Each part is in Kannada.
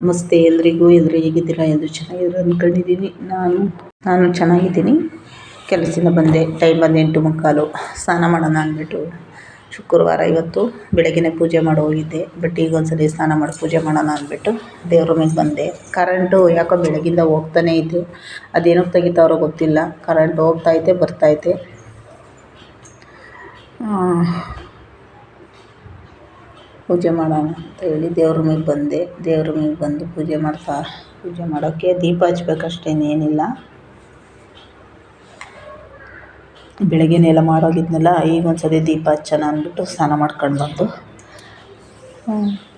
ನಮಸ್ತೆ ಎಲ್ರಿಗೂ. ಎಲ್ಲರೂ ಹೇಗಿದ್ದೀರಾ? ಎಲ್ಲರೂ ಚೆನ್ನಾಗಿದ್ದೀರಾ ಅಂದ್ಕೊಂಡಿದ್ದೀನಿ. ನಾನು ಚೆನ್ನಾಗಿದ್ದೀನಿ. ಕೆಲಸದಿಂದ ಬಂದೆ. ಟೈಮ್ ಬಂದು 8:45. ಸ್ನಾನ ಮಾಡೋಣ ಅಂದ್ಬಿಟ್ಟು ಶುಕ್ರವಾರ ಇವತ್ತು ಬೆಳಗ್ಗೆನೇ ಪೂಜೆ ಮಾಡಿ ಹೋಗಿದ್ದೆ. ಬಟ್ ಈಗ ಒಂದ್ಸಲ ಸ್ನಾನ ಮಾಡಿ ಪೂಜೆ ಮಾಡೋಣ ಅಂದ್ಬಿಟ್ಟು ದೇವ್ರ ರೂಮಿಗೆ ಬಂದೆ. ಕರೆಂಟು ಯಾಕೋ ಬೆಳಗಿಂದ ಹೋಗ್ತಾನೇ ಇದ್ದೆ. ಅದೇನಕ್ಕೆ ತೆಗಿತಾರೋ ಗೊತ್ತಿಲ್ಲ. ಕರೆಂಟ್ ಹೋಗ್ತೈತೆ ಬರ್ತೈತೆ. ಪೂಜೆ ಮಾಡೋಣ ಅಂತ ಹೇಳಿ ದೇವ್ರ ರೂಮಿಗೆ ಬಂದೆ. ದೇವ್ರ ರೂಮಿಗೆ ಬಂದು ಪೂಜೆ ಮಾಡೋಕ್ಕೆ ದೀಪ ಹಚ್ಬೇಕಷ್ಟೇ, ಇನ್ನೇನಿಲ್ಲ. ಬೆಳಗ್ಗೆನೇ ಎಲ್ಲ ಮಾಡೋಗಿದ್ನಲ್ಲ, ಈಗ ಒಂದ್ಸರಿ ದೀಪ ಹಚ್ಚೋಣ ಅಂದ್ಬಿಟ್ಟು ಸ್ನಾನ ಮಾಡ್ಕೊಂಡು ಬಂದು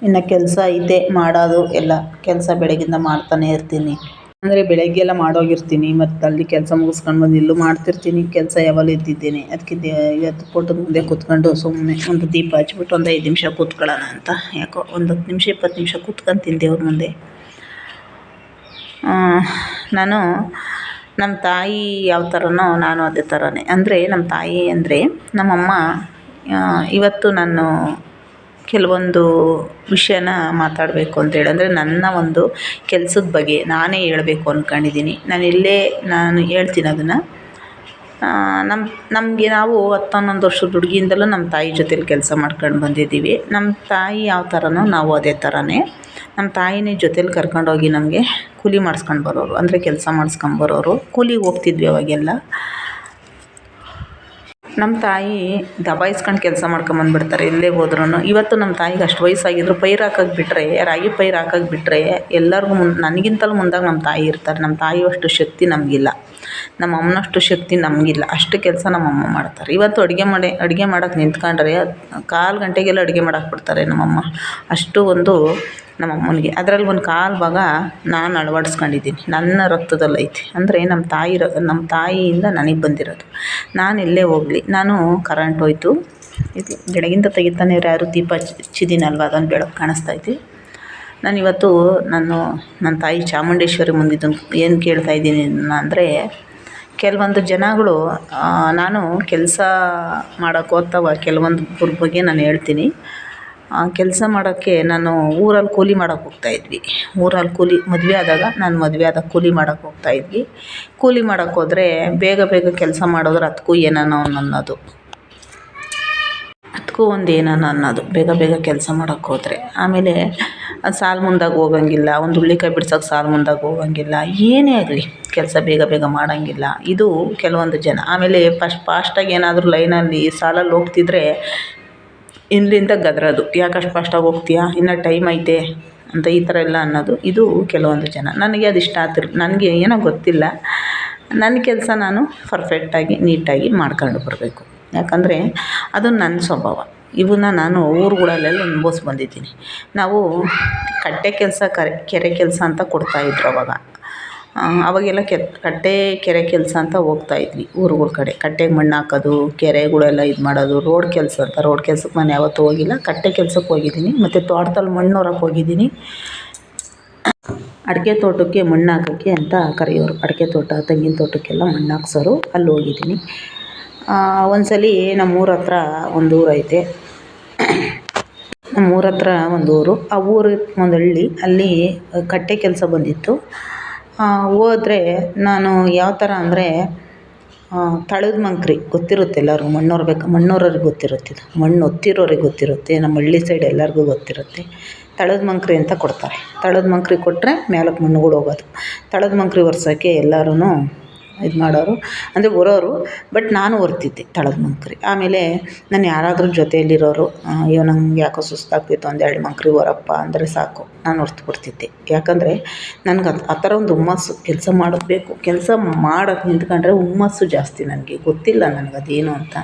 ಇನ್ನು ಕೆಲಸ ಐತೆ ಮಾಡೋದು. ಎಲ್ಲ ಕೆಲಸ ಬೆಳಗ್ಗಿಂದ ಮಾಡ್ತಾನೆ ಇರ್ತೀನಿ. ಅಂದರೆ ಬೆಳಗ್ಗೆ ಎಲ್ಲ ಮಾಡೋಗಿರ್ತೀನಿ, ಮತ್ತು ಅಲ್ಲಿ ಕೆಲಸ ಮುಗಿಸ್ಕೊಂಡು ಬಂದು ಇಲ್ಲೂ ಮಾಡ್ತಿರ್ತೀನಿ. ಕೆಲಸ ಯಾವಾಗಲೂ ಇದ್ದಿದ್ದೇನೆ. ಅದಕ್ಕೆ ಇವತ್ತು ಫೋಟೋದ ಮುಂದೆ ಕೂತ್ಕೊಂಡು ಸುಮ್ಮನೆ ಒಂದು ದೀಪ ಹಚ್ಬಿಟ್ಟು ಒಂದು 5 ನಿಮಿಷ ಕೂತ್ಕೊಳ್ಳೋಣ ಅಂತ. ಯಾಕೋ ಒಂದು 10 ನಿಮಿಷ 20 ನಿಮಿಷ ಕೂತ್ಕೊಂತೀನಿ ದೇವ್ರ ಮುಂದೆ. ನಾನು ನಮ್ಮ ತಾಯಿ ಯಾವ ಥರನೋ ನಾನು ಅದೇ ಥರನೇ. ಅಂದರೆ ನಮ್ಮ ತಾಯಿ ಅಂದರೆ ನಮ್ಮಮ್ಮ. ಇವತ್ತು ನಾನು ಕೆಲವೊಂದು ವಿಷಯನ ಮಾತಾಡಬೇಕು ಅಂತೇಳಿ, ಅಂದರೆ ನನ್ನ ಒಂದು ಕೆಲಸದ ಬಗ್ಗೆ ನಾನೇ ಹೇಳಬೇಕು ಅಂದ್ಕೊಂಡಿದ್ದೀನಿ. ನಾನು ಹೇಳ್ತೀನಿ ಅದನ್ನು. ನಮಗೆ ನಾವು 10-11 ವರ್ಷದ ಹುಡುಗಿಯಿಂದಲೂ ನಮ್ಮ ತಾಯಿ ಜೊತೇಲಿ ಕೆಲಸ ಮಾಡ್ಕೊಂಡು ಬಂದಿದ್ದೀವಿ. ನಮ್ಮ ತಾಯಿ ಯಾವ ಥರನೋ ನಾವು ಅದೇ ಥರನೇ. ನಮ್ಮ ತಾಯಿನೇ ಜೊತೇಲಿ ಕರ್ಕೊಂಡೋಗಿ ನಮಗೆ ಕೂಲಿ ಮಾಡಿಸ್ಕೊಂಡು ಬರೋರು, ಅಂದರೆ ಕೆಲಸ ಮಾಡಿಸ್ಕೊಂಬರೋರು. ಕೂಲಿಗೆ ಹೋಗ್ತಿದ್ವಿ ಅವಾಗೆಲ್ಲ. ನಮ್ಮ ತಾಯಿ ದಬಾಯಿಸ್ಕೊಂಡು ಕೆಲಸ ಮಾಡ್ಕೊಂಬಂದ್ಬಿಡ್ತಾರೆ ಎಲ್ಲೇ ಹೋದ್ರೂ. ಇವತ್ತು ನಮ್ಮ ತಾಯಿಗೆ ಅಷ್ಟು ವಯಸ್ಸಾಗಿದ್ರು ಪೈರು ಹಾಕಕ್ಕೆ ಬಿಟ್ಟರೆ, ರಾಗಿ ಪೈರು ಹಾಕಕ್ಕೆ ಬಿಟ್ಟರೆ ಎಲ್ಲರಿಗೂ ನನಗಿಂತಲೂ ಮುಂದಾಗಿ ನಮ್ಮ ತಾಯಿ ಇರ್ತಾರೆ. ನಮ್ಮ ತಾಯಿಯಷ್ಟು ಶಕ್ತಿ ನಮಗಿಲ್ಲ, ನಮ್ಮ ಅಮ್ಮನಷ್ಟು ಶಕ್ತಿ ನಮಗಿಲ್ಲ. ಅಷ್ಟು ಕೆಲಸ ನಮ್ಮಮ್ಮ ಮಾಡ್ತಾರೆ. ಇವತ್ತು ಅಡುಗೆ ಮಾಡೋಕ್ಕೆ ನಿಂತ್ಕೊಂಡ್ರೆ 1/4 ಗಂಟೆಗೆಲ್ಲ ಅಡುಗೆ ಮಾಡಕ್ಕೆ ಬಿಡ್ತಾರೆ ನಮ್ಮಮ್ಮ. ಅಷ್ಟು ಒಂದು ನಮ್ಮಮ್ಮನಿಗೆ. ಅದರಲ್ಲಿ ಒಂದು 1/4 ಭಾಗ ನಾನು ಅಳವಡಿಸ್ಕೊಂಡಿದ್ದೀನಿ. ನನ್ನ ರಕ್ತದಲ್ಲೈತೆ. ಅಂದರೆ ನಮ್ಮ ತಾಯಿಯಿಂದ ನನಗೆ ಬಂದಿರೋದು. ನಾನು ಎಲ್ಲೇ ಹೋಗಲಿ, ನಾನು ಕರೆಂಟ್ ಹೋಯ್ತು, ಇದು ಬೆಳಗಿಂದ ತೆಗಿತಾನೆ ಯಾರು ದೀಪ ಹಚ್ಚಿದ್ದೀನಲ್ವ, ಅದೊಂದು ಬೆಳಕು ಕಾಣಿಸ್ತೈತಿ. ನಾನಿವತ್ತು ನನ್ನ ತಾಯಿ ಚಾಮುಂಡೇಶ್ವರಿ ಮುಂದಿದ್ದನ್ನು ಏನು ಕೇಳ್ತಾಯಿದ್ದೀನಿ ಅಂದರೆ, ಕೆಲವೊಂದು ಜನಗಳು ನಾನು ಕೆಲಸ ಮಾಡೋಕ್ಕೆ ಹೋಗ್ತಾವ ಕೆಲವೊಂದು ಬಗ್ಗೆ ನಾನು ಹೇಳ್ತೀನಿ. ಕೆಲಸ ಮಾಡೋಕ್ಕೆ ನಾನು ಊರಲ್ಲಿ ಕೂಲಿ ಮಾಡೋಕ್ಕೆ ಹೋಗ್ತಾಯಿದ್ವಿ. ಊರಲ್ಲಿ ಮದುವೆ ಆದಾಗ ನಾನು ಮದುವೆ ಆದಾಗ ಕೂಲಿ ಮಾಡೋಕ್ಕೆ ಹೋಗ್ತಾಯಿದ್ವಿ. ಕೂಲಿ ಮಾಡೋಕ್ಕೆ ಹೋದರೆ ಬೇಗ ಕೆಲಸ ಮಾಡಿದ್ರೆ ಅದಕ್ಕೂ ಏನಾನ ಅನ್ನೋದು, ಬೇಗ ಕೆಲಸ ಮಾಡೋಕ್ಕೆ ಹೋದರೆ. ಆಮೇಲೆ ಸಾಲು ಮುಂದಾಗಿ ಹೋಗಂಗಿಲ್ಲ, ಒಂದು ಹುಳ್ಳಿಕಾಯಿ ಬಿಡ್ಸೋಕ್ಕೆ ಸಾಲು ಮುಂದಾಗಿ ಹೋಗಂಗಿಲ್ಲ, ಏನೇ ಆಗಲಿ ಕೆಲಸ ಬೇಗ ಮಾಡೋಂಗಿಲ್ಲ. ಇದು ಕೆಲವೊಂದು ಜನ. ಆಮೇಲೆ ಫಾಸ್ಟಾಗಿ ಏನಾದರೂ ಲೈನಲ್ಲಿ ಸಾಲಲ್ಲಿ ಹೋಗ್ತಿದ್ರೆ ಇಲ್ಲಿಂದ ಗದರೋದು, ಯಾಕಷ್ಟು ಫಾಸ್ಟಾಗಿ ಹೋಗ್ತೀಯಾ, ಇನ್ನೂ ಟೈಮ್ ಐತೆ ಅಂತ ಈ ಥರ ಎಲ್ಲ ಅನ್ನೋದು. ಇದು ಕೆಲವೊಂದು ಜನ. ನನಗೆ ಅದು ಇಷ್ಟ ನನಗೆ ಏನೋ ಗೊತ್ತಿಲ್ಲ. ನನ್ನ ಕೆಲಸ ನಾನು ಪರ್ಫೆಕ್ಟಾಗಿ ನೀಟಾಗಿ ಮಾಡ್ಕೊಂಡು ಬರಬೇಕು. ಯಾಕಂದರೆ ಅದು ನನ್ನ ಸ್ವಭಾವ. ಇವನ್ನ ನಾನು ಊರುಗಳಲ್ಲೆಲ್ಲ ಅನುಭವಿಸಿ ಬಂದಿದ್ದೀನಿ. ನಾವು ಕಟ್ಟೆ ಕೆಲಸ, ಕೆರೆ ಕೆಲಸ ಅಂತ ಕೊಡ್ತಾಯಿದ್ರು ಅವಾಗೆಲ್ಲ ಕಟ್ಟೆ ಕೆರೆ ಕೆಲಸ ಅಂತ ಹೋಗ್ತಾಯಿದ್ವಿ ಊರುಗಳ ಕಡೆ. ಕಟ್ಟೆಗೆ ಮಣ್ಣು ಹಾಕೋದು, ಕೆರೆಗಳೆಲ್ಲ ಇದು ಮಾಡೋದು, ರೋಡ್ ಕೆಲಸಕ್ಕೆ ನಾನು ಯಾವತ್ತೂ ಹೋಗಿಲ್ಲ. ಕಟ್ಟೆ ಕೆಲಸಕ್ಕೆ ಹೋಗಿದ್ದೀನಿ. ಮತ್ತು ತೋಟದಲ್ಲಿ ಮಣ್ಣು ಹೊರಕ್ಕೆ ಹೋಗಿದ್ದೀನಿ. ಅಡಿಕೆ ತೋಟಕ್ಕೆ ಮಣ್ಣು ಹಾಕೋಕ್ಕೆ ಅಂತ ಕರೆಯೋರು. ಅಡಿಕೆ ತೋಟ, ತೆಂಗಿನ ತೋಟಕ್ಕೆಲ್ಲ ಮಣ್ಣು ಹಾಕ್ಸೋರು. ಅಲ್ಲಿ ಹೋಗಿದ್ದೀನಿ. ಒಂದ್ಸಲ ನಮ್ಮೂರ ಹತ್ರ ಒಂದು ಊರು ಐತೆ. ನಮ್ಮೂರ ಹತ್ರ ಒಂದು ಊರು. ಆ ಊರು ಒಂದು ಹಳ್ಳಿ. ಅಲ್ಲಿ ಕಟ್ಟೆ ಕೆಲಸ ಬಂದಿತ್ತು. ಹೋದರೆ ನಾನು ಯಾವ ಥರ ಅಂದರೆ, ತಳದ ಮಂಕ್ರಿ ಗೊತ್ತಿರುತ್ತೆ ಎಲ್ಲರಿಗೂ. ಮಣ್ಣೋರವ್ರಿಗೆ ಗೊತ್ತಿರುತ್ತೆ ಇದು. ಮಣ್ಣು ಹೊತ್ತಿರೋರಿಗೆ ಗೊತ್ತಿರುತ್ತೆ. ನಮ್ಮ ಹಳ್ಳಿ ಸೈಡ್ ಎಲ್ಲರಿಗೂ ಗೊತ್ತಿರುತ್ತೆ. ತಳದ ಮಂಕ್ರಿ ಅಂತ ಕೊಡ್ತಾರೆ. ತಳದ ಮಂಕ್ರಿ ಕೊಟ್ಟರೆ ಮೇಲಕ್ಕೆ ಮಣ್ಣುಗಳು ಹೋಗೋದು. ತಳದ ಮಂಕ್ರಿ ಒರೆಸೋಕ್ಕೆ ಎಲ್ಲರೂ ಇದು ಮಾಡೋರು, ಅಂದರೆ ಹೊರೋರು. ಬಟ್ ನಾನು ಹೊರ್ತಿದ್ದೆ ತಳದ ಮಂಕ್ರಿ. ಆಮೇಲೆ ನಾನು ಯಾರಾದರೂ ಜೊತೆಯಲ್ಲಿರೋರು, ಅಯ್ಯೋ ನಂಗೆ ಯಾಕೋ ಸುಸ್ತಾಗ್ತಿತ್ತು, 1-2 ಮಂಕ್ರಿ ಹೊರಪ್ಪ ಅಂದರೆ ಸಾಕು, ನಾನು ಹೊರ್ತು ಯಾಕಂದರೆ ನನಗೆ ಆ ಥರ ಒಂದು ಹುಮ್ಮಸ್ಸು. ಕೆಲಸ ಮಾಡಬೇಕು, ಕೆಲಸ ಮಾಡೋಕ್ಕೆ ನಿಂತ್ಕೊಂಡ್ರೆ ಹುಮ್ಮಸ್ಸು ಜಾಸ್ತಿ. ನನಗೆ ಗೊತ್ತಿಲ್ಲ ನನಗದೇನು ಅಂತ.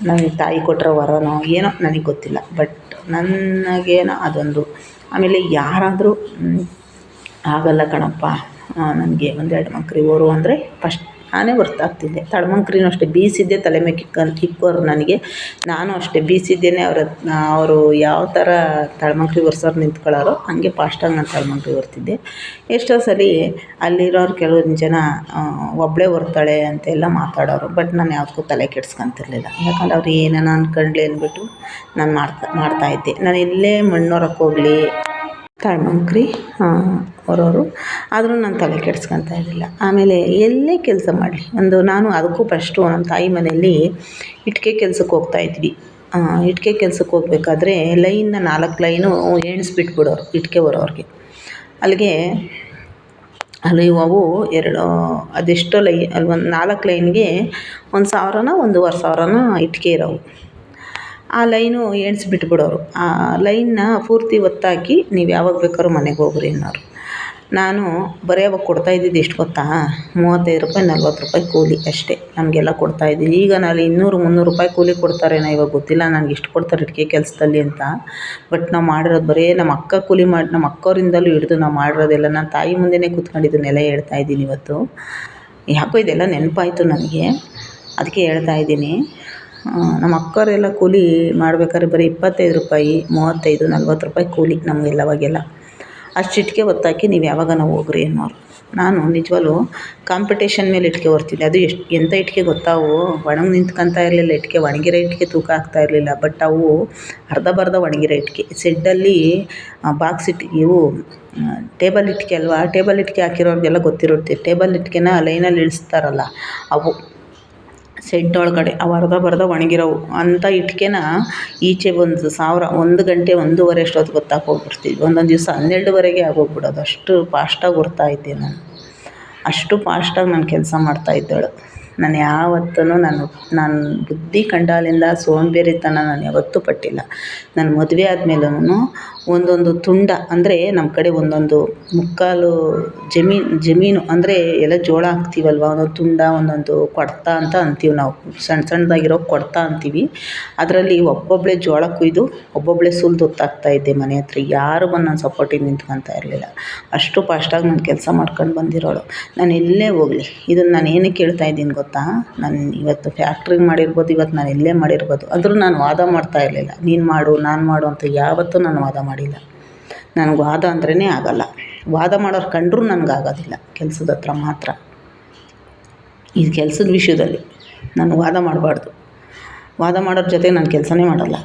ನನಗೆ ತಾಯಿ ಕೊಟ್ಟರೆ ವರನೋ ಏನೋ ನನಗೆ ಗೊತ್ತಿಲ್ಲ. ಬಟ್ ನನಗೇನೋ ಅದೊಂದು. ಆಮೇಲೆ ಯಾರಾದರೂ ಆಗಲ್ಲ ಕಣಪ್ಪ ನನಗೆ 1-2 ಮಂಕ್ರಿ ಹೊರು ಅಂದರೆ ಫಸ್ಟ್ ನಾನೇ ಹೊರ್ತಾಗ್ತಿದ್ದೆ. ತಳಮಂಕ್ರಿನೂ ಅಷ್ಟೇ ಬೀಸಿದ್ದೆ, ತಲೆ ಮೇಲೆ ಇಕ್ಕೋರು ನನಗೆ. ನಾನು ಅಷ್ಟೇ ಬೀಸಿದ್ದೇನೆ. ಅವರು ಯಾವ ಥರ ತಳಮಂಕ್ರಿ ಒರೆಸೋರು ನಿಂತ್ಕೊಳ್ಳೋರು ಹಂಗೆ ಫಾಸ್ಟಾಗಿ ನಾನು ತಳಮಂಕ್ರಿ ಹೊರ್ತಿದ್ದೆ. ಎಷ್ಟೋ ಸಲ ಅಲ್ಲಿರೋರು ಕೆಲವೊಂದು ಜನ ಒಬ್ಬಳೇ ಹೊರ್ತಾಳೆ ಅಂತೆಲ್ಲ ಮಾತಾಡೋರು. ಬಟ್ ನಾನು ಯಾವುದಕ್ಕೂ ತಲೆ ಕೆಡ್ಸ್ಕೊತಿರ್ಲಿಲ್ಲ. ಯಾಕಂದ್ರೆ ಅವ್ರು ಏನೇನೋ ಅಂದ್ಕೊಂಡ್ಲಿ ಅಂದ್ಬಿಟ್ಟು ನಾನು ಮಾಡ್ತಾಯಿದ್ದೆ. ನಾನು ಎಲ್ಲೇ ಮಣ್ಣು ಹೊರಕ್ಕೆ ಹೋಗಲಿ, ತಾಳ್ಮಂಕ್ರಿ ಅವರವರು. ಆದರೂ ನಾನು ತಲೆ ಕೆಡ್ಸ್ಕೊಳ್ತಾ ಇರಲಿಲ್ಲ. ಆಮೇಲೆ ಎಲ್ಲೇ ಕೆಲಸ ಮಾಡಲಿ ನಾನು ಅದಕ್ಕೂ ಫಸ್ಟು ನಮ್ಮ ತಾಯಿ ಮನೆಯಲ್ಲಿ ಇಟ್ಟಿಗೆ ಕೆಲ್ಸಕ್ಕೆ ಹೋಗ್ತಾಯಿದ್ವಿ. ಇಟ್ಟಿಗೆ ಕೆಲ್ಸಕ್ಕೆ ಹೋಗ್ಬೇಕಾದ್ರೆ ಲೈನ್ನ 4 ಲೈನು ಎಣಿಸ್ಬಿಟ್ಬಿಡೋರು ಇಟ್ಟಿಗೆ ಬರೋರಿಗೆ. ಅಲ್ಲಿಗೆ ಅಲ್ಲಿ ಅವು ಅದೆಷ್ಟೋ ಅಲ್ಲಿ ಒಂದು 4 ಲೈನ್ಗೆ 1,000ನೋ 1,500ನೋ ಇಟ್ಟಿಗೆ ಇರೋವು. ಆ ಲೈನು ಎಣಿಸ್ಬಿಟ್ಬಿಡೋರು. ಆ ಲೈನ್ನ ಪೂರ್ತಿ ಒತ್ತಾಕಿ ನೀವು ಯಾವಾಗ ಬೇಕಾದ್ರೂ ಮನೆಗೆ ಹೋಗ್ರಿ ಅನ್ನೋರು. ನಾನು ಬರೀ ಅವಾಗ ಕೊಡ್ತಾಯಿದ್ದಿದ್ದು ಎಷ್ಟು ಗೊತ್ತಾ, 35 ರೂಪಾಯಿ 40 ರೂಪಾಯಿ ಕೂಲಿ ಅಷ್ಟೇ ನಮಗೆಲ್ಲ ಕೊಡ್ತಾಯಿದ್ದಿದ್ದು. ಈಗ ನಾಳೆ 200-300 ರೂಪಾಯಿ ಕೂಲಿ ಕೊಡ್ತಾರೇನೋ ಇವಾಗ ಗೊತ್ತಿಲ್ಲ ನನಗೆ ಎಷ್ಟು ಕೊಡ್ತಾರೆ ಇಟ್ಟಿಗೆ ಕೆಲಸದಲ್ಲಿ ಅಂತ. ಬಟ್ ನಾವು ಮಾಡಿರೋದು ಬರೀ ನಮ್ಮ ಅಕ್ಕ ಕೂಲಿ ಮಾಡಿ ನಮ್ಮ ಅಕ್ಕವರಿಂದಲೂ ಹಿಡಿದು ನಾವು ಮಾಡಿರೋದೆಲ್ಲ ನಾನು ತಾಯಿ ಮುಂದೆನೇ ಕೂತ್ಕೊಂಡಿದ್ದನ್ನೆಲ್ಲ ಹೇಳ್ತಾಯಿದ್ದೀನಿ ಇವತ್ತು. ಯಾಕೋ ಇದೆಲ್ಲ ನೆನಪಾಯಿತು ನನಗೆ, ಅದಕ್ಕೆ ಹೇಳ್ತಾಯಿದ್ದೀನಿ. ನಮ್ಮ ಅಕ್ಕವರೆಲ್ಲ ಕೂಲಿ ಮಾಡ್ಬೇಕಾದ್ರೆ ಬರೀ 25 ರೂಪಾಯಿ 35 40 ರೂಪಾಯಿ ಕೂಲಿ ನಮಗೆಲ್ಲ ಅವಾಗೆಲ್ಲ. ಅಷ್ಟು ಇಟ್ಟಿಗೆ ಒತ್ತಾಕಿ ನೀವು ಯಾವಾಗನ ಹೋಗ್ರಿ ಅನ್ನೋರು. ನಾನು ನಿಜವಾಗ್ಲೂ ಕಾಂಪಿಟೇಷನ್ ಮೇಲೆ ಇಟ್ಟಿಗೆ ಹೊರ್ತಿದ್ದೆ. ಅದು ಎಂಥ ಇಟ್ಟಿಗೆ ಗೊತ್ತಾ, ಅವು ಒಣಗಿ ನಿಂತ್ಕೊಳ್ತಾ ಇರಲಿಲ್ಲ ಇಟ್ಟಿಗೆ, ಒಣಗಿರೋ ಇಟ್ಟಿಗೆ ತೂಕ ಆಗ್ತಾ ಇರಲಿಲ್ಲ. ಬಟ್ ಅವು ಅರ್ಧ ಒಣಗಿರೋ ಇಟ್ಟಿಗೆ ಸೆಡ್ಡಲ್ಲಿ ಬಾಕ್ಸ್ ಇಟ್ಟಿಗೆ, ಇವು ಟೇಬಲ್ ಇಟ್ಟಿಗೆ ಅಲ್ವಾ. ಟೇಬಲ್ ಇಟ್ಟಿಗೆ ಹಾಕಿರೋರಿಗೆಲ್ಲ ಗೊತ್ತಿರುತ್ತೆ. ಟೇಬಲ್ ಇಟ್ಟಿಗೆನ ಲೈನಲ್ಲಿ ಇಳಿಸ್ತಾರಲ್ಲ ಅವು ಸೆಡ್ ಒಳಗಡೆ, ಅವು ಅರ್ಧ ಒಣಗಿರೋವು. ಅಂಥ ಇಟ್ಟಿಗೆನ ಈಚೆ 1,000 1 ಗಂಟೆ 1:30 ಅಷ್ಟೊತ್ತು ಗೊತ್ತಾಗಿ ಹೋಗ್ಬಿಡ್ತಿದ್ವಿ. ಒಂದೊಂದು ದಿವಸ 12ವರೆಗೆ ಆಗೋಗ್ಬಿಡೋದು. ಅಷ್ಟು ಫಾಸ್ಟಾಗಿ ಹೊರ್ತಾ ಇದ್ದೆ ನಾನು. ಅಷ್ಟು ಫಾಸ್ಟಾಗಿ ನಾನು ಕೆಲಸ ಮಾಡ್ತಾಯಿದ್ದಳು. ನಾನು ಯಾವತ್ತೂ ನಾನು ಬುದ್ಧಿ ಕಂಡಾಲಿಂದ ಸೋಂಬೇರಿತನ ನಾನು ಯಾವತ್ತೂ ಪಟ್ಟಿಲ್ಲ. ನಾನು ಮದುವೆ ಆದಮೇಲೂ ಒಂದೊಂದು ತುಂಡ ಅಂದರೆ ನಮ್ಮ ಕಡೆ ಒಂದೊಂದು ಮುಕ್ಕಾಲು ಜಮೀನು ಅಂದರೆ ಎಲ್ಲ ಜೋಳ ಹಾಕ್ತೀವಲ್ವ, ಒಂದೊಂದು ತುಂಡ ಒಂದೊಂದು ಕೊಡ್ತ ಅಂತ ಅಂತೀವಿ ನಾವು. ಸಣ್ಣದಾಗಿರೋ ಕೊಡ್ತ ಅಂತೀವಿ. ಅದರಲ್ಲಿ ಒಬ್ಬೊಬ್ಬಳೇ ಜೋಳ ಕುಯ್ದು ಒಬ್ಬೊಬ್ಬಳೇ ಸುಲಿದು ಹೊತ್ತಾಕ್ತಾಯಿದ್ದೆ ಮನೆ ಹತ್ರ. ಯಾರು ಬಂದು ನನ್ನ ಸಪೋರ್ಟಿಗೆ ನಿಂತ್ಕೊಳ್ತಾ ಇರಲಿಲ್ಲ. ಅಷ್ಟು ಫಾಸ್ಟಾಗಿ ನಾನು ಕೆಲಸ ಮಾಡ್ಕೊಂಡು ಬಂದಿರೋಳು. ನಾನು ಎಲ್ಲೇ ಹೋಗಲಿ ಇದನ್ನು ನಾನು ಏನಕ್ಕೆ ಹೇಳ್ತಾ ಇದ್ದೀನಿ ಗೊತ್ತಾ, ನಾನು ಇವತ್ತು ಫ್ಯಾಕ್ಟ್ರಿಗೆ ಮಾಡಿರ್ಬೋದು, ಇವತ್ತು ನಾನು ಎಲ್ಲೇ ಮಾಡಿರ್ಬೋದು, ಆದರೂ ನಾನು ವಾದ ಮಾಡ್ತಾ ಇರಲಿಲ್ಲ. ನೀನು ಮಾಡು ನಾನು ಮಾಡು ಅಂತ ಯಾವತ್ತೂ ನಾನು ವಾದ ಮಾಡಿಲ್ಲ. ನನಗೆ ವಾದ ಅಂದ್ರೇ ಆಗಲ್ಲ. ವಾದ ಮಾಡೋರು ಕಂಡ್ರೂ ನನಗಾಗೋದಿಲ್ಲ. ಕೆಲಸದ ಹತ್ರ ಮಾತ್ರ, ಈ ಕೆಲಸದ ವಿಷಯದಲ್ಲಿ ನಾನು ವಾದ ಮಾಡಬಾರ್ದು. ವಾದ ಮಾಡೋರ ಜೊತೆ ನಾನು ಕೆಲಸನೇ ಮಾಡಲ್ಲ.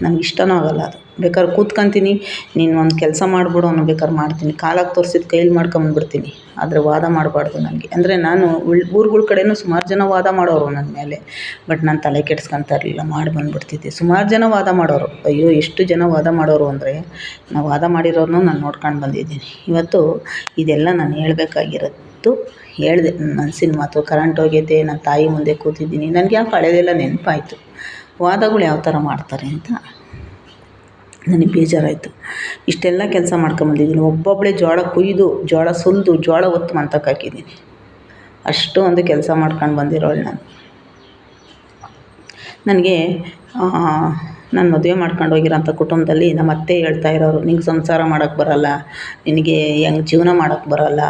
ನನಗೆ ಇಷ್ಟನೂ ಆಗಲ್ಲ ಅದು. ಬೇಕಾದ್ರೆ ಕೂತ್ಕೊಳ್ತೀನಿ, ನೀನು ಒಂದು ಕೆಲಸ ಮಾಡಿಬಿಡು ಅನ್ನೋ ಬೇಕಾದ್ರೆ ಮಾಡ್ತೀನಿ. ಕಾಲಾಗಿ ತೋರಿಸಿದ ಕೈಲಿ ಮಾಡ್ಕೊಂಬಂದ್ಬಿಡ್ತೀನಿ. ಆದರೆ ವಾದ ಮಾಡಬಾರ್ದು ನನಗೆ. ಅಂದರೆ ನಾನು ಊರುಗಳ ಕಡೆಯೂ ಸುಮಾರು ಜನ ವಾದ ಮಾಡೋರು ನನ್ನ ಮೇಲೆ. ಬಟ್ ನಾನು ತಲೆ ಕೆಡ್ಸ್ಕೊಳ್ತಾ ಇರಲಿಲ್ಲ, ಮಾಡಿ ಬಂದುಬಿಡ್ತಿದ್ದೆ. ಸುಮಾರು ಜನ ವಾದ ಮಾಡೋರು, ಅಯ್ಯೋ ಎಷ್ಟು ಜನ ವಾದ ಮಾಡೋರು ಅಂದರೆ, ನಾವು ವಾದ ಮಾಡಿರೋರನ್ನೂ ನಾನು ನೋಡ್ಕೊಂಡು ಬಂದಿದ್ದೀನಿ. ಇವತ್ತು ಇದೆಲ್ಲ ನಾನು ಹೇಳಬೇಕಾಗಿರೋದು ಹೇಳಿದೆ. ನನ್ನ ಮನಸ್ಸಿನ ಮಾತು. ಕರೆಂಟ್ ಹೋಗೈತೆ, ನನ್ನ ತಾಯಿ ಮುಂದೆ ಕೂತಿದ್ದೀನಿ. ನನಗೆ ಯಾಕೆ ಹಳೆದೆಲ್ಲ ನೆನಪಾಯಿತು, ವಾದಗಳು ಯಾವ ಥರ ಮಾಡ್ತಾರೆ ಅಂತ ನನಗೆ ಬೇಜಾರಾಯಿತು. ಇಷ್ಟೆಲ್ಲ ಕೆಲಸ ಮಾಡ್ಕೊಂಬಂದಿದ್ದೀನಿ. ಒಬ್ಬೊಬ್ಬಳೇ ಜೋಳ ಕುಯ್ದು ಜೋಳ ಸುಲಿದು ಜೋಳ ಹೊತ್ತು ಮಂತಕ್ಕೆ ಹಾಕಿದ್ದೀನಿ. ಅಷ್ಟು ಒಂದು ಕೆಲಸ ಮಾಡ್ಕೊಂಡು ಬಂದಿರೋಳು ನಾನು. ನನಗೆ ನಾನು ಮದುವೆ ಮಾಡ್ಕೊಂಡು ಹೋಗಿರೋಂಥ ಕುಟುಂಬದಲ್ಲಿ ನಮ್ಮ ಅತ್ತೆ ಹೇಳ್ತಾ ಇರೋರು, ನಿಂಗೆ ಸಂಸಾರ ಮಾಡೋಕ್ಕೆ ಬರೋಲ್ಲ, ನಿನಗೆ ಹೆಂಗೆ ಜೀವನ ಮಾಡೋಕ್ಕೆ ಬರೋಲ್ಲ,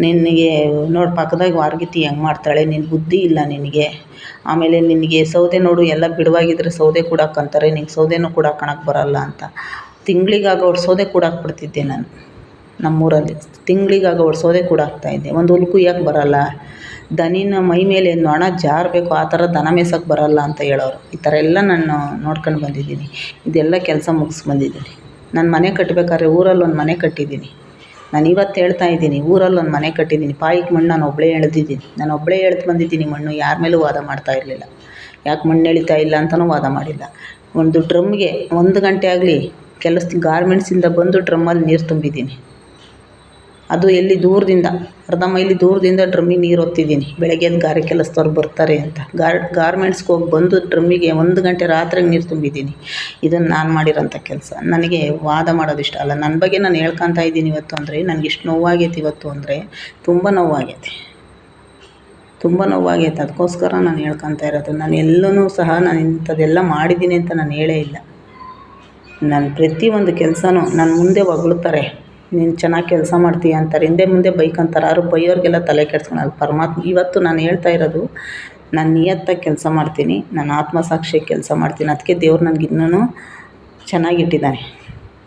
ನಿನಗೆ ನೋಡಿ ಪಕ್ಕದಾಗ ವಾರ್ಗಿತ್ತಿ ಹೆಂಗೆ ಮಾಡ್ತಾಳೆ, ನಿನ್ನ ಬುದ್ಧಿ ಇಲ್ಲ ನಿನಗೆ. ಆಮೇಲೆ ನಿನಗೆ ಸೌದೆ ನೋಡು ಎಲ್ಲ ಬಿಡುವಾಗಿದ್ದರೆ ಸೌದೆ ಕೂಡಾಕಂತಾರೆ, ನಿಂಗೆ ಸೌದೆನೂ ಕೂಡಾಕಣಕ್ಕೆ ಬರೋಲ್ಲ ಅಂತ. ತಿಂಗಳಿಗಾಗೋಷ್ಟು ಸೌದೆ ಕೂಡಾಕ್ಬಿಡ್ತಿದ್ದೆ ನಾನು ನಮ್ಮೂರಲ್ಲಿ. ತಿಂಗಳಿಗಾಗೋಷ್ಟು ಸೌದೆ ಕೂಡಾಕ್ತಾಯಿದ್ದೆ. ಒಂದು ಹುಲ್ ಕುಯ್ಯೋಕ್ಕೆ ಬರೋಲ್ಲ, ದನಿನ ಮೈ ಮೇಲೆ ನೊಣ ಜಾರಬೇಕು ಆ ಥರ ದನ ಮೇಯ್ಸೋಕ್ಕೆ ಬರೋಲ್ಲ ಅಂತ ಹೇಳೋರು. ಈ ಥರ ಎಲ್ಲ ನಾನು ನೋಡ್ಕೊಂಡು ಬಂದಿದ್ದೀನಿ. ಇದೆಲ್ಲ ಕೆಲಸ ಮುಗಿಸ್ಬಂದಿದ್ದೀನಿ. ನಾನು ಮನೆ ಕಟ್ಟಬೇಕಾದ್ರೆ ಊರಲ್ಲಿ ಒಂದು ಮನೆ ಕಟ್ಟಿದ್ದೀನಿ. ನಾನು ಇವತ್ತು ಹೇಳ್ತಾ ಇದ್ದೀನಿ, ಊರಲ್ಲಿ ಒಂದು ಮನೆ ಕಟ್ಟಿದ್ದೀನಿ. ಪಾಯಿಗೆ ಮಣ್ಣು ನಾನು ಒಬ್ಬಳೇ ಎಳೆದಿದ್ದೀನಿ. ನಾನು ಒಬ್ಬಳೇ ಎಳೆದು ಬಂದಿದ್ದೀನಿ ಮಣ್ಣು. ಯಾರ ಮೇಲೂ ವಾದ ಮಾಡ್ತಾ ಇರಲಿಲ್ಲ. ಯಾಕೆ ಮಣ್ಣು ಎಳಿತಾ ಇಲ್ಲ ಅಂತಲೂ ವಾದ ಮಾಡಿಲ್ಲ. ಒಂದು ಡ್ರಮ್ಗೆ 1 ಗಂಟೆ ಆಗಲಿ ಗಾರ್ಮೆಂಟ್ಸಿಂದ ಬಂದು ಡ್ರಮ್ಮಲ್ಲಿ ನೀರು ತುಂಬಿದ್ದೀನಿ. ಅದು ಎಲ್ಲಿ ದೂರದಿಂದ ಅರ್ಧ ಮೈಲಿ ದೂರದಿಂದ ಡ್ರಮ್ಮಿಗೆ ನೀರು ಹೊತ್ತಿದ್ದೀನಿ. ಬೆಳಗ್ಗೆ ಗಾರೆ ಕೆಲಸದವ್ರು ಬರ್ತಾರೆ ಅಂತ ಗಾರ್ಮೆಂಟ್ಸ್ಗೆ ಹೋಗಿ ಬಂದು ಡ್ರಮ್ಮಿಗೆ 1 ಗಂಟೆ ರಾತ್ರಿಗೆ ನೀರು ತುಂಬಿದ್ದೀನಿ. ಇದನ್ನು ನಾನು ಮಾಡಿರೋಂಥ ಕೆಲಸ. ನನಗೆ ವಾದ ಮಾಡೋದು ಇಷ್ಟ ಅಲ್ಲ. ನನ್ನ ಬಗ್ಗೆ ನಾನು ಹೇಳ್ಕೊತಾ ಇದ್ದೀನಿ ಇವತ್ತು ಅಂದರೆ ನನಗೆ ಇಷ್ಟು ನೋವಾಗೈತೆ ಇವತ್ತು ಅಂದರೆ ತುಂಬ ನೋವಾಗೈತೆ, ತುಂಬ ನೋವಾಗೈತೆ. ಅದಕ್ಕೋಸ್ಕರ ನಾನು ಹೇಳ್ಕೊತಾ ಇರೋದು. ನಾನು ಎಲ್ಲನೂ ಸಹ ನಾನು ಇಂಥದ್ದೆಲ್ಲ ಮಾಡಿದ್ದೀನಿ ಅಂತ ನಾನು ಹೇಳೇ ಇಲ್ಲ. ನಾನು ಪ್ರತಿಯೊಂದು ಕೆಲಸನೂ ನನ್ನ ಮುಂದೆ ಹೊಗಳ್ತಾರೆ, ನೀನು ಚೆನ್ನಾಗಿ ಕೆಲಸ ಮಾಡ್ತೀಯ ಅಂತಾರೆ, ಹಿಂದೆ ಮುಂದೆ ಬೈಕೊಂತಾರೆ. ಆದರೂ ಬೈಯೋರಿಗೆಲ್ಲ ತಲೆ ಕೆಡ್ಸ್ಕೊಳಲ್ಲ. ಪರಮಾತ್ಮ ಇವತ್ತು ನಾನು ಹೇಳ್ತಾ ಇರೋದು, ನಾನು ನಿಯತ್ತಾಗಿ ಕೆಲಸ ಮಾಡ್ತೀನಿ, ನಾನು ಆತ್ಮಸಾಕ್ಷಿಯಾಗಿ ಕೆಲಸ ಮಾಡ್ತೀನಿ. ಅದಕ್ಕೆ ದೇವ್ರು ನನಗೆ ಇನ್ನೂ ಚೆನ್ನಾಗಿಟ್ಟಿದ್ದಾನೆ.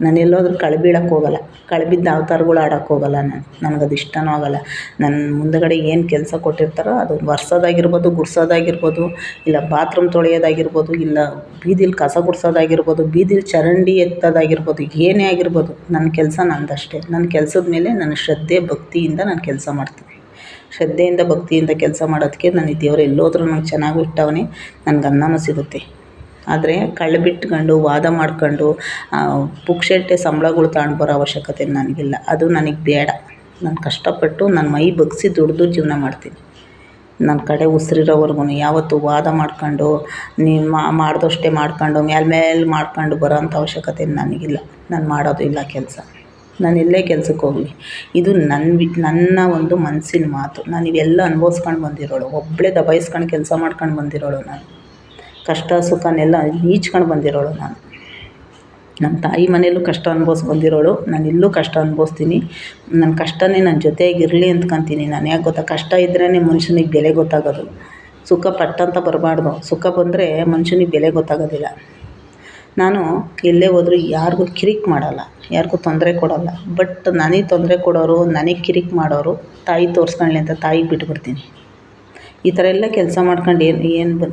ನಾನು ಎಲ್ಲೋದ್ರೂ ಕಳೆಬೀಳಕ್ಕೆ ಹೋಗಲ್ಲ, ಕಳೆಬಿದ್ದು ಅವತಾರಗಳು ಆಡೋಕ್ಕೆ ಹೋಗಲ್ಲ ನಾನು. ನನಗದು ಇಷ್ಟವೂ ಆಗಲ್ಲ. ನನ್ನ ಮುಂದುಗಡೆ ಏನು ಕೆಲಸ ಕೊಟ್ಟಿರ್ತಾರೋ ಅದು ಒರ್ಸೋದಾಗಿರ್ಬೋದು, ಗುಡ್ಸೋದಾಗಿರ್ಬೋದು, ಇಲ್ಲ ಬಾತ್ರೂಮ್ ತೊಳೆಯೋದಾಗಿರ್ಬೋದು, ಇಲ್ಲ ಬೀದಿಲಿ ಕಸ ಗುಡ್ಸೋದಾಗಿರ್ಬೋದು, ಬೀದಿಲಿ ಚರಂಡಿ ಎತ್ತೋದಾಗಿರ್ಬೋದು, ಏನೇ ಆಗಿರ್ಬೋದು ನನ್ನ ಕೆಲಸ ನಂದಷ್ಟೇ. ನನ್ನ ಕೆಲಸದ ಮೇಲೆ ನಾನು ಶ್ರದ್ಧೆ ಭಕ್ತಿಯಿಂದ ನಾನು ಕೆಲಸ ಮಾಡ್ತೀನಿ. ಶ್ರದ್ಧೆಯಿಂದ ಭಕ್ತಿಯಿಂದ ಕೆಲಸ ಮಾಡೋದಕ್ಕೆ ನನಗೆ ದೇವ್ರು ಎಲ್ಲೋದ್ರೂ ನಂಗೆ ಚೆನ್ನಾಗಿ ಇಟ್ಟವನೇ, ನನಗೆ ಅನ್ನನೂ ಸಿಗುತ್ತೆ. ಆದರೆ ಕಳ್ಬಿಟ್ಕೊಂಡು ವಾದ ಮಾಡ್ಕೊಂಡು ಪುಕ್ಸಟ್ಟೆ ಸಂಬಳಗಳು ತಗೊಂಡು ಬರೋ ಅವಶ್ಯಕತೆ ನನಗಿಲ್ಲ. ಅದು ನನಗೆ ಬೇಡ. ನಾನು ಕಷ್ಟಪಟ್ಟು ನನ್ನ ಮೈ ಬಗ್ಗಿಸಿ ದುಡಿದು ಜೀವನ ಮಾಡ್ತೀನಿ. ನನ್ನ ಕಡೆ ಉಸಿರಿರೋವರೆಗೂ ಯಾವತ್ತೂ ವಾದ ಮಾಡ್ಕೊಂಡು ನೀನು ಮಾಡಿದಷ್ಟೇ ಮಾಡ್ಕೊಂಡು ಮೇಲೆ ಮಾಡ್ಕೊಂಡು ಬರೋಂಥ ಅವಶ್ಯಕತೆ ನನಗಿಲ್ಲ. ನಾನು ಮಾಡೋದು ಇಲ್ಲ ಕೆಲಸ. ನಾನು ಎಲ್ಲೇ ಕೆಲ್ಸಕ್ಕೆ ಹೋಗಲಿ, ಇದು ನನ್ನ ಒಂದು ಮನಸ್ಸಿನ ಮಾತು. ನಾನು ಇವೆಲ್ಲ ಅನುಭವಿಸ್ಕೊಂಡು ಬಂದಿರೋಳು, ಒಬ್ಬಳೇ ದಬಾಯಿಸ್ಕೊಂಡು ಕೆಲಸ ಮಾಡ್ಕೊಂಡು ಬಂದಿರೋಳು ನಾನು. ಕಷ್ಟ ಸುಖನೆಲ್ಲ ಈಚ್ಕೊಂಡು ಬಂದಿರೋಳು ನಾನು. ನಮ್ಮ ತಾಯಿ ಮನೆಯಲ್ಲೂ ಕಷ್ಟ ಅನುಭವಿಸಿ ಬಂದಿರೋಳು, ನಾನು ಇಲ್ಲೂ ಕಷ್ಟ ಅನುಭವಿಸ್ತೀನಿ. ನನ್ನ ಕಷ್ಟನೇ ನನ್ನ ಜೊತೆಗಿರಲಿ ಅಂದ್ಕೊತೀನಿ ನಾನು. ಯಾಕೆ ಗೊತ್ತಾ, ಕಷ್ಟ ಇದ್ರೇ ಮನುಷ್ಯನಿಗೆ ಬೆಲೆ ಗೊತ್ತಾಗೋದು. ಸುಖ ಪಟ್ಟಂತ ಬರಬಾರ್ದು. ಸುಖ ಬಂದರೆ ಮನುಷ್ಯನಿಗೆ ಬೆಲೆ ಗೊತ್ತಾಗೋದಿಲ್ಲ. ನಾನು ಎಲ್ಲೇ ಹೋದರೂ ಯಾರಿಗೂ ಕಿರಿಕ್ ಮಾಡಲ್ಲ, ಯಾರಿಗೂ ತೊಂದರೆ ಕೊಡಲ್ಲ. ಬಟ್ ನನಗೆ ತೊಂದರೆ ಕೊಡೋರು, ನನಗೆ ಕಿರಿಕ್ ಮಾಡೋರು ತಾಯಿ ತೋರಿಸ್ಕೊಳ್ಳಿ ಅಂತ ತಾಯಿಗೆ ಬಿಟ್ಬಿಡ್ತೀನಿ. ಈ ಥರ ಎಲ್ಲ ಕೆಲಸ ಮಾಡ್ಕೊಂಡು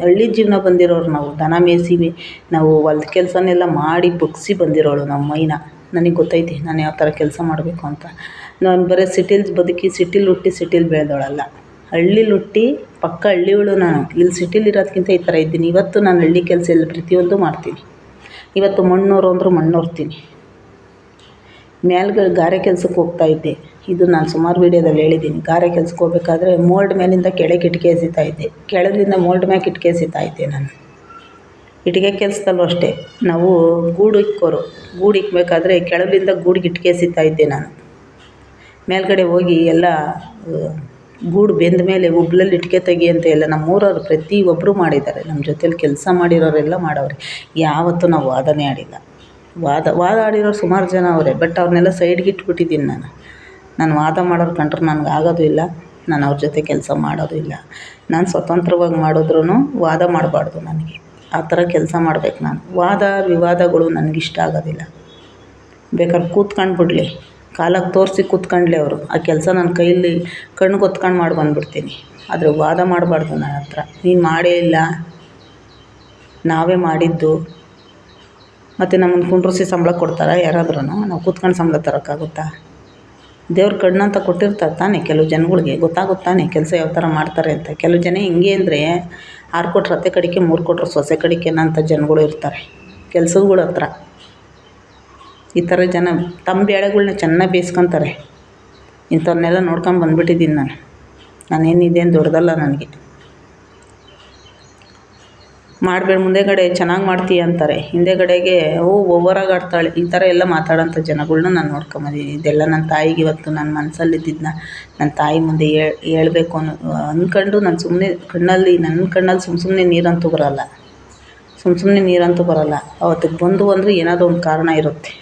ಹಳ್ಳಿ ಜೀವನ ಬಂದಿರೋರು ನಾವು. ದನ ಮೇಯಿಸಿ ನಾವು ಹೊಲ್ದ ಕೆಲಸನೆಲ್ಲ ಮಾಡಿ ಬಗ್ಗಿಸಿ ಬಂದಿರೋಳು ನಮ್ಮ ಮೈನ. ನನಗೆ ಗೊತ್ತೈತಿ ನಾನು ಯಾವ ಥರ ಕೆಲಸ ಮಾಡಬೇಕು ಅಂತ. ನಾನು ಬರೀ ಸಿಟಿಲಿ ಬದುಕಿ, ಸಿಟಿಲಿ ಹುಟ್ಟಿ, ಸಿಟಿಲಿ ಬೆಳೆದೋಳಲ್ಲ. ಹಳ್ಳಿಲಿ ಹುಟ್ಟಿ ಪಕ್ಕ ಹಳ್ಳಿಯವಳು ನಾನು. ಇಲ್ಲಿ ಸಿಟಿಲಿ ಇರೋದಕ್ಕಿಂತ ಈ ಥರ ಇದ್ದೀನಿ. ಇವತ್ತು ನಾನು ಹಳ್ಳಿ ಕೆಲಸ ಎಲ್ಲ ಪ್ರತಿಯೊಂದು ಮಾಡ್ತೀನಿ. ಇವತ್ತು ಮಣ್ಣೂರು ಅಂದರೂ ಮಣ್ಣೂರ್ತೀನಿ. ಗಾರೆ ಕೆಲ್ಸಕ್ಕೆ ಹೋಗ್ತಾಯಿದ್ದೆ. ಇದು ನಾನು ಸುಮಾರು ವೀಡಿಯೋದಲ್ಲಿ ಹೇಳಿದ್ದೀನಿ. ಗಾರೆ ಕೆಲ್ಸಕ್ಕೆ ಹೋಗ್ಬೇಕಾದ್ರೆ ಮೋಲ್ಡ್ ಮೇಲಿಂದ ಕೆಳಗೆ ಇಟ್ಟಿಗೆ ಎಸಿತಾಯಿದ್ದೆ, ಕೆಳಗಿಂದ ಮೋಲ್ಡ್ ಮ್ಯಾಗೆ ಇಟ್ಟಿಗೆ ಎಸಿತಾಯಿದ್ದೆ ನಾನು. ಇಟ್ಟಿಗೆ ಕೆಲಸದಲ್ಲೂ ಅಷ್ಟೇ, ನಾವು ಗೂಡು ಇಕ್ಕೋರು. ಗೂಡು ಇಕ್ಕಬೇಕಾದ್ರೆ ಕೆಳಗಿಂದ ಗೂಡಿಗೆ ಇಟ್ಟಿಗೆ ಎಸಿತಾಯಿದ್ದೆ ನಾನು. ಮೇಲ್ಗಡೆ ಹೋಗಿ ಎಲ್ಲ ಗೂಡು ಬೆಂದ ಮೇಲೆ ಉಬ್ಲಲ್ಲಿ ಇಟ್ಟಿಗೆ ತೆಗಿ ಅಂತ ಎಲ್ಲ ನಮ್ಮೂರವ್ರು ಪ್ರತಿಯೊಬ್ಬರು ಮಾಡಿದ್ದಾರೆ. ನಮ್ಮ ಜೊತೇಲಿ ಕೆಲಸ ಮಾಡಿರೋರೆಲ್ಲ ಮಾಡವ್ರೆ. ಯಾವತ್ತೂ ನಾವು ವಾದನೇ ಆಡಿಲ್ಲ. ವಾದ ಆಡಿರೋರು ಸುಮಾರು ಜನ ಅವರೇ. ಬಟ್ ಅವ್ರನ್ನೆಲ್ಲ ಸೈಡ್ಗೆ ಇಟ್ಬಿಟ್ಟಿದ್ದೀನಿ ನಾನು. ನಾನು ವಾದ ಮಾಡೋರು ಕಂಡ್ರೆ ನನಗೆ ಆಗೋದು ಇಲ್ಲ. ನಾನು ಅವ್ರ ಜೊತೆ ಕೆಲಸ ಮಾಡೋದು ಇಲ್ಲ. ನಾನು ಸ್ವತಂತ್ರವಾಗಿ ಮಾಡಿದ್ರೂ ವಾದ ಮಾಡಬಾರ್ದು ನನಗೆ. ಆ ಥರ ಕೆಲಸ ಮಾಡ್ಬೇಕು ನಾನು. ವಾದ ವಿವಾದಗಳು ನನಗಿಷ್ಟ ಆಗೋದಿಲ್ಲ. ಬೇಕಾದ್ರೆ ಕೂತ್ಕೊಂಡು ಬಿಡಲಿ, ಕಾಲಾಗಿ ತೋರಿಸಿ ಕೂತ್ಕೊಂಡ್ಲಿ ಅವರು. ಆ ಕೆಲಸ ನನ್ನ ಕೈಯಲ್ಲಿ ಕಣ್ಣು ಹೊತ್ಕೊಂಡು ಮಾಡಿ ಬಂದುಬಿಡ್ತೀನಿ. ಆದರೆ ವಾದ ಮಾಡಬಾರ್ದು ನನ್ನ ಹತ್ರ. ನೀನು ಮಾಡೇ ಇಲ್ಲ, ನಾವೇ ಮಾಡಿದ್ದು. ಮತ್ತು ನಮ್ಮನ್ನು ಕುಂಡ್ರಿಸಿ ಸಂಬಳ ಕೊಡ್ತಾರೆ ಯಾರಾದ್ರೂ? ನಾವು ಕೂತ್ಕೊಂಡು ಸಂಬಳ ತರೋಕ್ಕಾಗುತ್ತಾ? ದೇವ್ರ ಕಣ್ಣಂತ ಕೊಟ್ಟಿರ್ತಾರೆ ತಾನೇ ಕೆಲವು ಜನಗಳಿಗೆ. ಗೊತ್ತಾಗುತ್ತಾನೆ ಕೆಲಸ ಯಾವ ಥರ ಮಾಡ್ತಾರೆ ಅಂತ. ಕೆಲವು ಜನ ಹಿಂಗೆ ಅಂದರೆ 6 ಕೊಟ್ರು ಅತ್ತೆ ಕಡಿಕೆ, 3 ಕೊಟ್ರು ಸೊಸೆ ಕಡಿಕೆ ಅನ್ನೋಂಥ ಜನಗಳು ಇರ್ತಾರೆ ಕೆಲಸಗಳ ಹತ್ರ. ಈ ಥರ ಜನ ತಮ್ಮ ಬೇಳೆಗಳ್ನ ಚೆನ್ನಾಗಿ ಬೇಯಿಸ್ಕೊತಾರೆ. ಇಂಥವ್ರನ್ನೆಲ್ಲ ನೋಡ್ಕೊಂಡು ಬಂದುಬಿಟ್ಟಿದ್ದೀನಿ ನಾನು. ನಾನೇನಿದೇನು ದೊಡ್ಡದಲ್ಲ ನನಗೆ. ಮಾಡಬೇಡ, ಮುಂದೆಗಡೆ ಚೆನ್ನಾಗಿ ಮಾಡ್ತೀಯ ಅಂತಾರೆ, ಹಿಂದೆಗಡೆಗೆ ಓವರಾಗಿ ಆಡ್ತಾಳೆ, ಈ ಥರ ಎಲ್ಲ ಮಾತಾಡೋಂಥ ಜನಗಳ್ನ ನಾನು ನೋಡ್ಕೊಂಬಂದಿದ್ದೀನಿ. ಇದೆಲ್ಲ ನನ್ನ ತಾಯಿಗೆ ಇವತ್ತು ನನ್ನ ಮನಸ್ಸಲ್ಲಿದ್ದಿದ್ದನ್ನ ನನ್ನ ತಾಯಿ ಮುಂದೆ ಹೇಳ್ಬೇಕು ಅಂದ್ಕೊಂಡು ನಾನು ಸುಮ್ಮನೆ ನನ್ನ ಕಣ್ಣಲ್ಲಿ ಸುಮ್ಮನೆ ನೀರಂತೂ ಬರೋಲ್ಲ. ಸುಮ್ಮನೆ ನೀರಂತೂ ಬರೋಲ್ಲ. ಅವತ್ತಿಗೆ ಬಂದು ಅಂದರೆ ಏನಾದರೂ ಒಂದು ಕಾರಣ ಇರುತ್ತೆ.